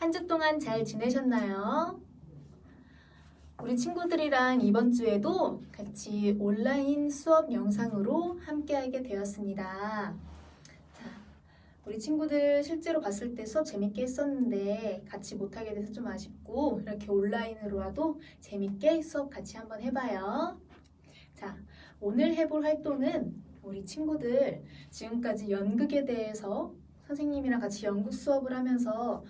한 주 동안 잘 지내셨나요? 우리 친구들이랑 이번 주에도 같이 온라인 수업 영상으로 함께하게 되었습니다. 자, 우리 친구들 실제로 봤을 때 수업 재밌게 했었는데 같이 못하게 돼서 좀 아쉽고 이렇게 온라인으로라도 재밌게 수업 같이 한번 해봐요. 자, 오늘 해볼 활동은 우리 친구들 지금까지 연극에 대해서 선생님이랑 같이 연극 수업을 하면서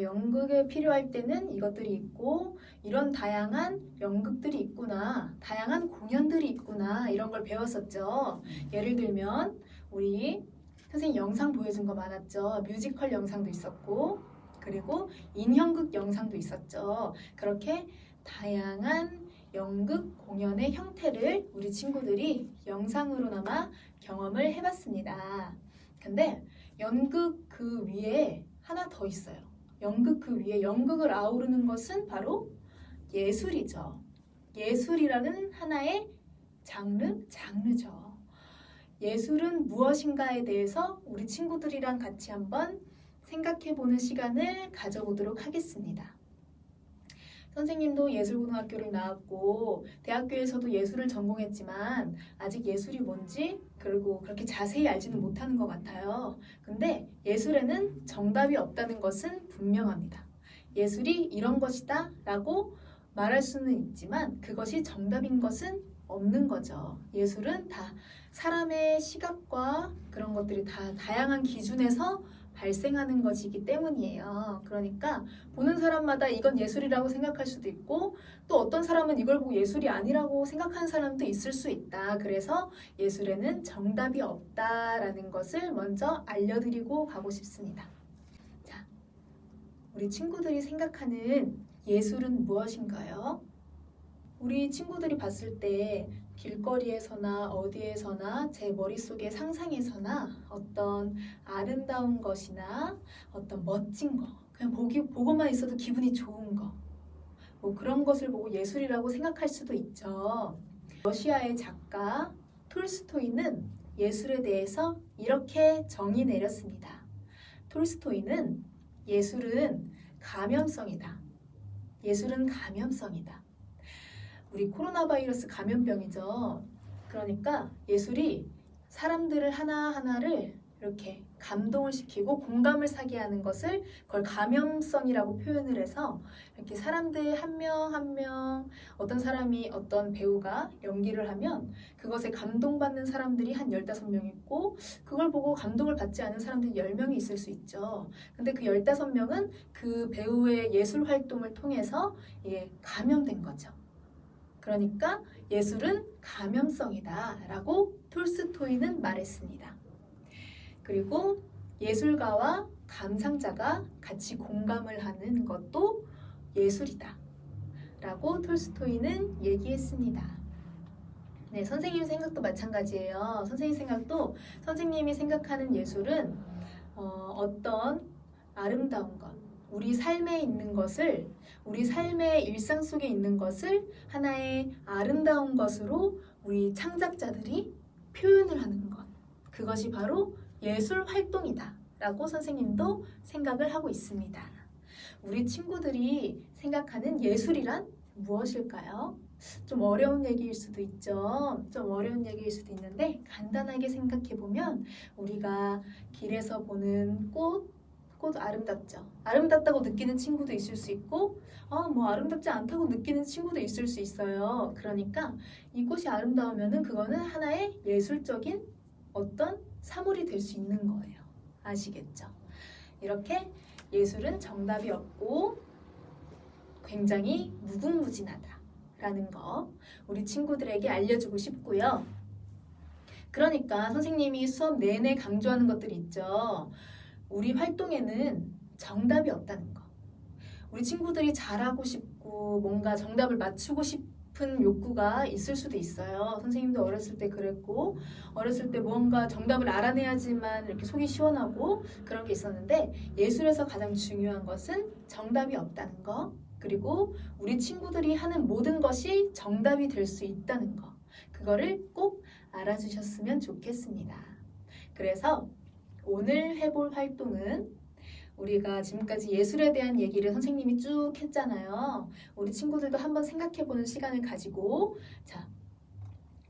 연극에 필요할 때는 이것들이 있고 이런 다양한 연극들이 있구나, 다양한 공연들이 있구나 이런 걸 배웠었죠. 예를 들면 우리 선생님 영상 보여준 거 많았죠. 뮤지컬 영상도 있었고 그리고 인형극 영상도 있었죠. 그렇게 다양한 연극 공연의 형태를 우리 친구들이 영상으로나마 경험을 해봤습니다. 근데 연극 그 위에 하나 더 있어요. 연극 그 위에 연극을 아우르는 것은 바로 예술이죠. 예술이라는 하나의 장르죠. 예술은 무엇인가에 대해서 우리 친구들이랑 같이 한번 생각해보는 시간을 가져보도록 하겠습니다. 선생님도 예술고등학교를 나왔고 대학교에서도 예술을 전공했지만 아직 예술이 뭔지 그리고 그렇게 자세히 알지는 못하는 것 같아요. 근데 예술에는 정답이 없다는 것은 분명합니다. 예술이 이런 것이다 라고 말할 수는 있지만 그것이 정답인 것은 없는 거죠. 예술은 다 사람의 시각과 그런 것들이 다 다양한 기준에서 발생하는 것이기 때문이에요. 그러니까 보는 사람마다 이건 예술이라고 생각할 수도 있고 또 어떤 사람은 이걸 보고 예술이 아니라고 생각하는 사람도 있을 수 있다. 그래서 예술에는 정답이 없다라는 것을 먼저 알려드리고 가고 싶습니다. 자, 우리 친구들이 생각하는 예술은 무엇인가요? 우리 친구들이 봤을 때 길거리에서나 어디에서나 제 머릿속의 상상에서나 어떤 아름다운 것이나 어떤 멋진 거 그냥 보고만 있어도 기분이 좋은 거 뭐 그런 것을 보고 예술이라고 생각할 수도 있죠. 러시아의 작가 톨스토이는 예술에 대해서 이렇게 정의 내렸습니다. 톨스토이는 예술은 감염성이다. 예술은 감염성이다. 우리 코로나 바이러스 감염병이죠. 그러니까 예술이 사람들을 하나하나를 이렇게 감동을 시키고 공감을 사게 하는 것을 그걸 감염성이라고 표현을 해서 이렇게 사람들 한 명 한 명 어떤 사람이 어떤 배우가 연기를 하면 그것에 감동받는 사람들이 한 15명 있고 그걸 보고 감동을 받지 않은 사람들이 10명이 있을 수 있죠. 근데 그 15명은 그 배우의 예술 활동을 통해서 감염된 거죠. 그러니까 예술은 감염성이다 라고 톨스토이는 말했습니다. 그리고 예술가와 감상자가 같이 공감을 하는 것도 예술이다 라고 톨스토이는 얘기했습니다. 네, 선생님 생각도 마찬가지예요. 선생님 생각도 선생님이 생각하는 예술은 어떤 아름다운 것 우리 삶에 있는 것을 우리 삶의 일상 속에 있는 것을 하나의 아름다운 것으로 우리 창작자들이 표현을 하는 것 그것이 바로 예술 활동이다 라고 선생님도 생각을 하고 있습니다. 우리 친구들이 생각하는 예술이란 무엇일까요? 좀 어려운 얘기일 수도 있죠. 좀 어려운 얘기일 수도 있는데 간단하게 생각해보면 우리가 길에서 보는 꽃 아름답죠. 아름답다고 느끼는 친구도 있을 수 있고 뭐 아름답지 않다고 느끼는 친구도 있을 수 있어요. 그러니까 이 꽃이 아름다우면은 그거는 하나의 예술적인 어떤 사물이 될 수 있는 거예요. 아시겠죠? 이렇게 예술은 정답이 없고 굉장히 무궁무진하다라는 거 우리 친구들에게 알려주고 싶고요. 그러니까 선생님이 수업 내내 강조하는 것들이 있죠. 우리 활동에는 정답이 없다는 거. 우리 친구들이 잘하고 싶고 뭔가 정답을 맞추고 싶은 욕구가 있을 수도 있어요. 선생님도 어렸을 때 그랬고 어렸을 때 뭔가 정답을 알아내야지만 이렇게 속이 시원하고 그런 게 있었는데 예술에서 가장 중요한 것은 정답이 없다는 거 그리고 우리 친구들이 하는 모든 것이 정답이 될 수 있다는 거 그거를 꼭 알아주셨으면 좋겠습니다. 그래서 오늘 해볼 활동은 우리가 지금까지 예술에 대한 얘기를 선생님이 쭉 했잖아요. 우리 친구들도 한번 생각해보는 시간을 가지고 자,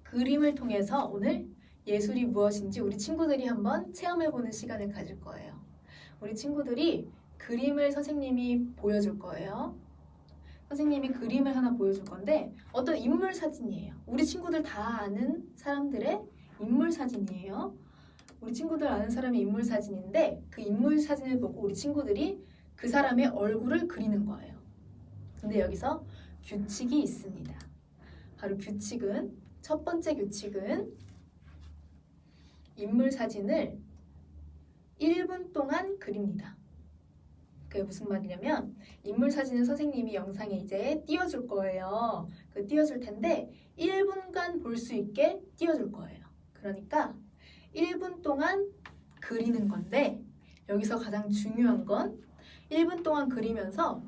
그림을 통해서 오늘 예술이 무엇인지 우리 친구들이 한번 체험해보는 시간을 가질 거예요. 우리 친구들이 그림을 선생님이 보여줄 거예요. 선생님이 그림을 하나 보여줄 건데 어떤 인물 사진이에요. 우리 친구들 다 아는 사람들의 인물 사진이에요. 우리 친구들 아는 사람의 인물 사진인데 그 인물 사진을 보고 우리 친구들이 그 사람의 얼굴을 그리는 거예요. 근데 여기서 규칙이 있습니다. 바로 규칙은 첫 번째 규칙은 인물 사진을 1분 동안 그립니다. 그게 무슨 말이냐면 인물 사진을 선생님이 영상에 이제 띄워줄 거예요. 그 띄워줄 텐데 1분간 볼 수 있게 띄워줄 거예요. 그러니까 1분 동안 그리는 건데 여기서 가장 중요한 건 1분 동안 그리면서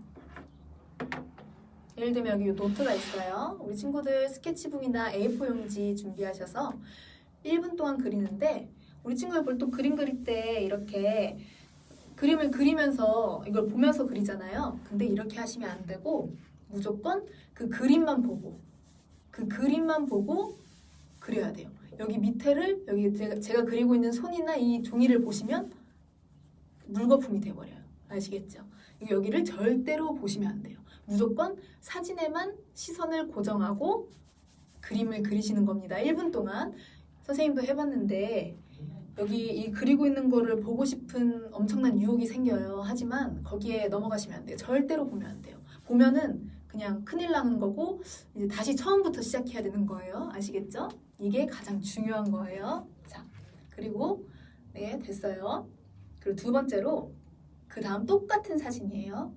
예를 들면 여기 노트가 있어요. 우리 친구들 스케치북이나 A4 용지 준비하셔서 1분 동안 그리는데 우리 친구들 보통 그림 그릴 때 이렇게 그림을 그리면서 이걸 보면서 그리잖아요. 근데 이렇게 하시면 안 되고 무조건 그 그림만 보고 그려야 돼요. 여기 밑에를 여기 제가 그리고 있는 손이나 이 종이를 보시면 물거품이 돼버려요. 아시겠죠? 여기를 절대로 보시면 안 돼요. 무조건 사진에만 시선을 고정하고 그림을 그리시는 겁니다. 1분 동안. 선생님도 해봤는데 여기 이 그리고 있는 거를 보고 싶은 엄청난 유혹이 생겨요. 하지만 거기에 넘어가시면 안 돼요. 절대로 보면 안 돼요. 보면은 그냥 큰일 나는 거고 이제 다시 처음부터 시작해야 되는 거예요. 아시겠죠? 이게 가장 중요한 거예요. 자, 그리고 네, 됐어요. 그리고 두 번째로 그 다음 똑같은 사진이에요.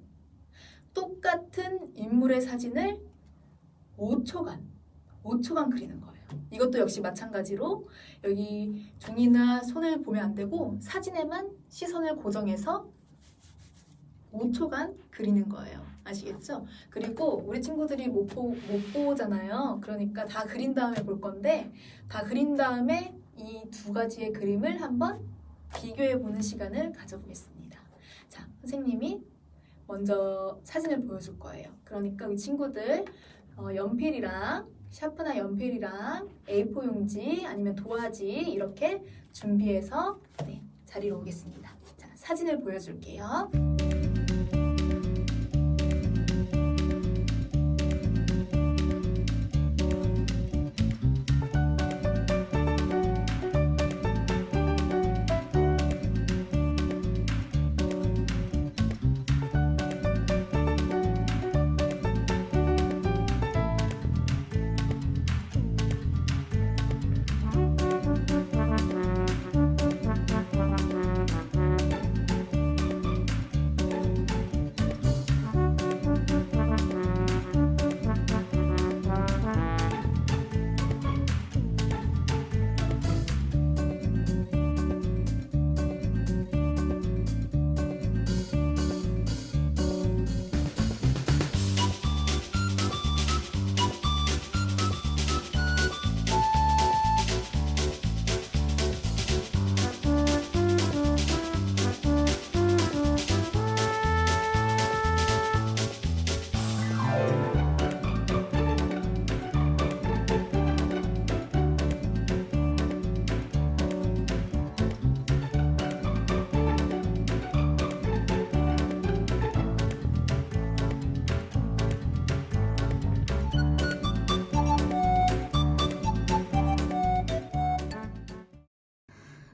똑같은 인물의 사진을 5초간 그리는 거예요. 이것도 역시 마찬가지로 여기 종이나 손을 보면 안 되고 사진에만 시선을 고정해서 5초간 그리는 거예요. 아시겠죠? 그리고 우리 친구들이 못 보잖아요. 그러니까 다 그린 다음에 볼 건데 다 그린 다음에 이 두 가지의 그림을 한번 비교해 보는 시간을 가져보겠습니다. 자, 선생님이 먼저 사진을 보여줄 거예요. 그러니까 우리 친구들 연필이랑 샤프나 연필이랑 A4 용지 아니면 도화지 이렇게 준비해서 네, 자리로 오겠습니다. 자, 사진을 보여줄게요.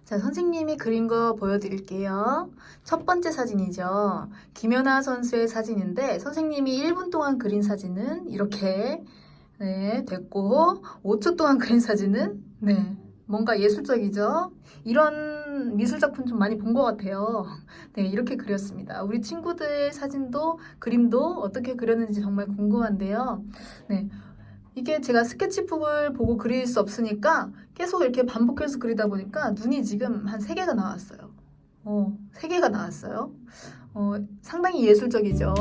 자, 선생님이 그린 거 보여드릴게요. 첫 번째 사진이죠. 김연아 선수의 사진인데 선생님이 1분 동안 그린 사진은 이렇게 네, 됐고 5초 동안 그린 사진은 네, 뭔가 예술적이죠. 이런 미술 작품 좀 많이 본 것 같아요. 네, 이렇게 그렸습니다. 우리 친구들 사진도 그림도 어떻게 그렸는지 정말 궁금한데요. 네. 이게 제가 스케치북을 보고 그릴 수 없으니까 계속 이렇게 반복해서 그리다 보니까 눈이 지금 한 3개가 나왔어요. 3개가 나왔어요. 상당히 예술적이죠.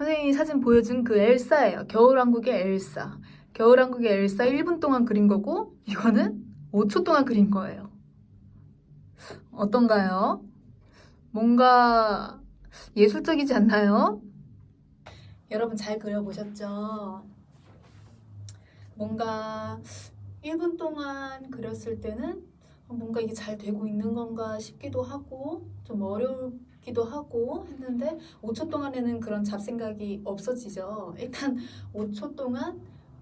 선생님이 사진 보여준 그 엘사예요. 겨울왕국의 엘사. 겨울왕국의 엘사 1분 동안 그린 거고 이거는 5초 동안 그린 거예요. 어떤가요? 뭔가 예술적이지 않나요? 여러분 잘 그려보셨죠? 뭔가 1분 동안 그렸을 때는 뭔가 이게 잘 되고 있는 건가 싶기도 하고 좀 어렵기도 하고 했는데 5초 동안에는 그런 잡생각이 없어지죠. 일단 5초 동안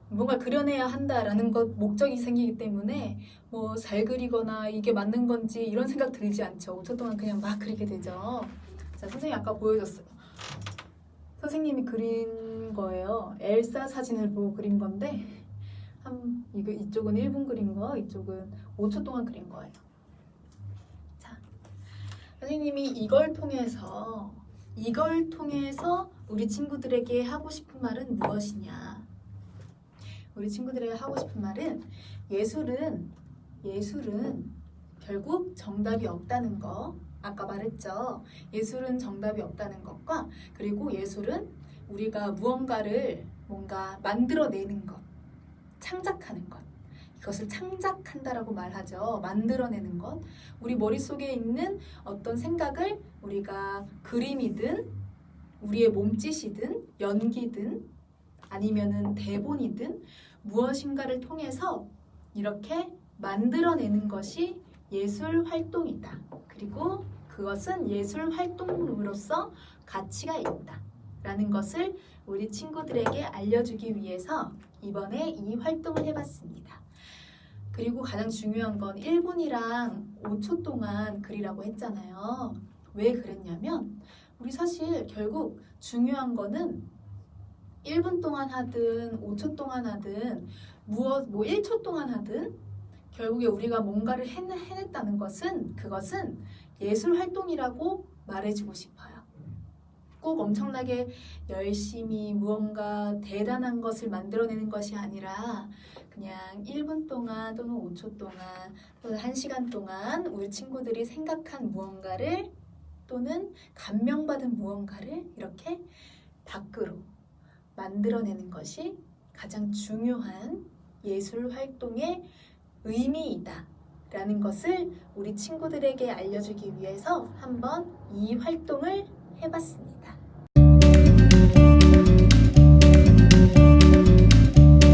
뭔가 그려내야 한다라는 것 목적이 생기기 때문에 뭐 잘 그리거나 이게 맞는 건지 이런 생각 들지 않죠. 5초 동안 그냥 막 그리게 되죠. 자, 선생님 아까 보여줬어요. 선생님이 그린 거예요. 엘사 사진을 보고 그린 건데 이쪽은 1분 그린 거, 이쪽은 5초 동안 그린 거예요. 자, 선생님이 이걸 통해서 우리 친구들에게 하고 싶은 말은 무엇이냐? 우리 친구들에게 하고 싶은 말은 예술은 결국 정답이 없다는 거. 아까 말했죠. 예술은 정답이 없다는 것과 그리고 예술은 우리가 뭔가 만들어내는 것, 창작하는 것. 이것을 창작한다라고 말하죠. 만들어내는 것. 우리 머릿속에 있는 어떤 생각을 우리가 그림이든 우리의 몸짓이든 연기든 아니면은 대본이든 무엇인가를 통해서 이렇게 만들어내는 것이 예술 활동이다. 그리고 그것은 예술 활동으로서 가치가 있다. 라는 것을 우리 친구들에게 알려주기 위해서 이번에 이 활동을 해봤습니다. 그리고 가장 중요한 건 1분이랑 5초 동안 그리라고 했잖아요. 왜 그랬냐면 우리 사실 결국 중요한 거는 1분 동안 하든 5초 동안 하든 1초 동안 하든 결국에 우리가 뭔가를 해냈다는 것은 그것은 예술 활동이라고 말해주고 싶어요. 꼭 엄청나게 열심히 무언가 대단한 것을 만들어내는 것이 아니라 그냥 1분 동안 또는 5초 동안 또는 1시간 동안 우리 친구들이 생각한 무언가를 또는 감명받은 무언가를 이렇게 밖으로 만들어내는 것이 가장 중요한 예술 활동의 의미이다 라는 것을 우리 친구들에게 알려주기 위해서 한번 이 활동을 해봤습니다.